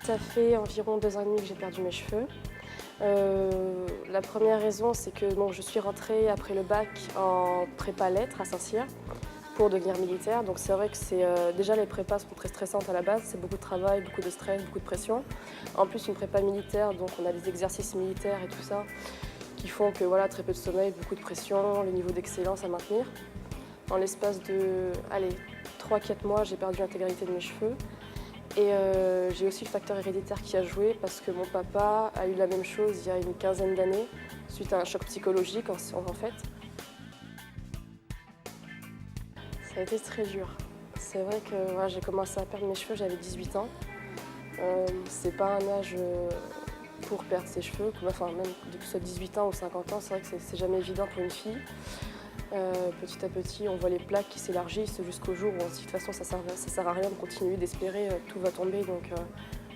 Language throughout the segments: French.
Ça fait environ 2 ans et demi que j'ai perdu mes cheveux. La première raison, c'est que bon, je suis rentrée après le bac en prépa lettres à Saint-Cyr pour devenir militaire. Donc c'est vrai que déjà les prépas sont très stressantes à la base, c'est beaucoup de travail, beaucoup de stress, beaucoup de pression. En plus une prépa militaire, donc on a des exercices militaires et tout ça qui font que voilà, très peu de sommeil, beaucoup de pression, le niveau d'excellence à maintenir. En l'espace de 3-4 mois, j'ai perdu l'intégralité de mes cheveux. Et j'ai aussi le facteur héréditaire qui a joué parce que mon papa a eu la même chose il y a une quinzaine d'années, suite à un choc psychologique en fait. Ça a été très dur. C'est vrai que voilà, j'ai commencé à perdre mes cheveux, j'avais 18 ans. C'est pas un âge pour perdre ses cheveux, enfin même depuis que ce soit 18 ans ou 50 ans, c'est vrai que c'est jamais évident pour une fille. Petit à petit, on voit les plaques qui s'élargissent jusqu'au jour où on se dit de toute façon ça sert à rien de continuer d'espérer, tout va tomber, donc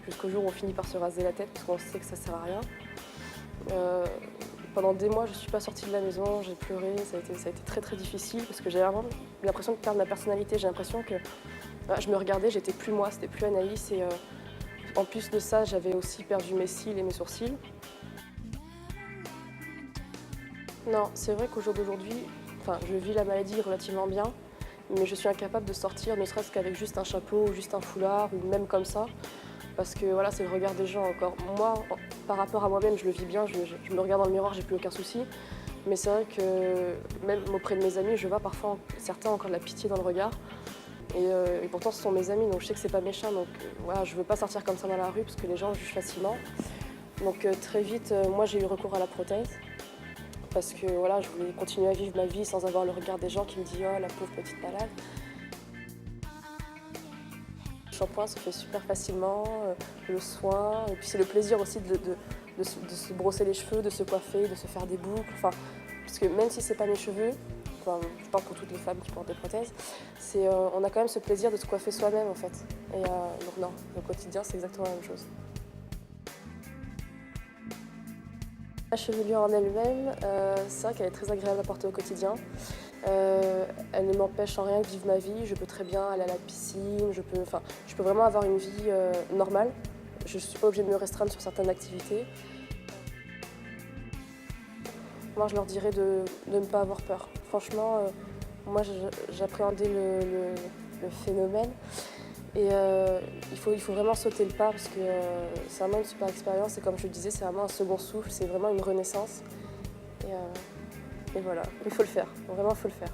jusqu'au jour où on finit par se raser la tête parce qu'on sait que ça sert à rien. Pendant des mois, je ne suis pas sortie de la maison, j'ai pleuré, ça a été très très difficile parce que j'ai vraiment l'impression de perdre ma personnalité. J'ai l'impression que je me regardais, j'étais plus moi, c'était plus Anaïs et en plus de ça, j'avais aussi perdu mes cils et mes sourcils. Non, c'est vrai qu'au jour d'aujourd'hui, je vis la maladie relativement bien, mais je suis incapable de sortir, ne serait-ce qu'avec juste un chapeau ou juste un foulard, ou même comme ça, parce que voilà, c'est le regard des gens encore. Moi, par rapport à moi-même, je le vis bien, je me regarde dans le miroir, j'ai plus aucun souci, mais c'est vrai que même auprès de mes amis, je vois parfois certains encore de la pitié dans le regard, et pourtant ce sont mes amis, donc je sais que c'est pas méchant, donc voilà, je veux pas sortir comme ça dans la rue, parce que les gens jugent facilement. Donc très vite, moi j'ai eu recours à la prothèse. Parce que voilà, je voulais continuer à vivre ma vie sans avoir le regard des gens qui me disent « Oh, la pauvre petite malade ». Le shampoing se fait super facilement, le soin, et puis c'est le plaisir aussi de se brosser les cheveux, de se coiffer, de se faire des boucles. Parce que même si c'est pas mes cheveux, je parle pour toutes les femmes qui portent des prothèses, on a quand même ce plaisir de se coiffer soi-même en fait. Et donc non, au quotidien c'est exactement la même chose. La chevelure en elle-même, c'est vrai qu'elle est très agréable à porter au quotidien. Elle ne m'empêche en rien de vivre ma vie. Je peux très bien aller à la piscine, je peux vraiment avoir une vie normale. Je ne suis pas obligée de me restreindre sur certaines activités. Moi, je leur dirais de ne pas avoir peur. Franchement, moi, j'appréhendais le phénomène. Et il faut vraiment sauter le pas parce que c'est vraiment une super expérience et comme je le disais, c'est vraiment un second souffle, c'est vraiment une renaissance. Et voilà, il faut le faire, vraiment il faut le faire.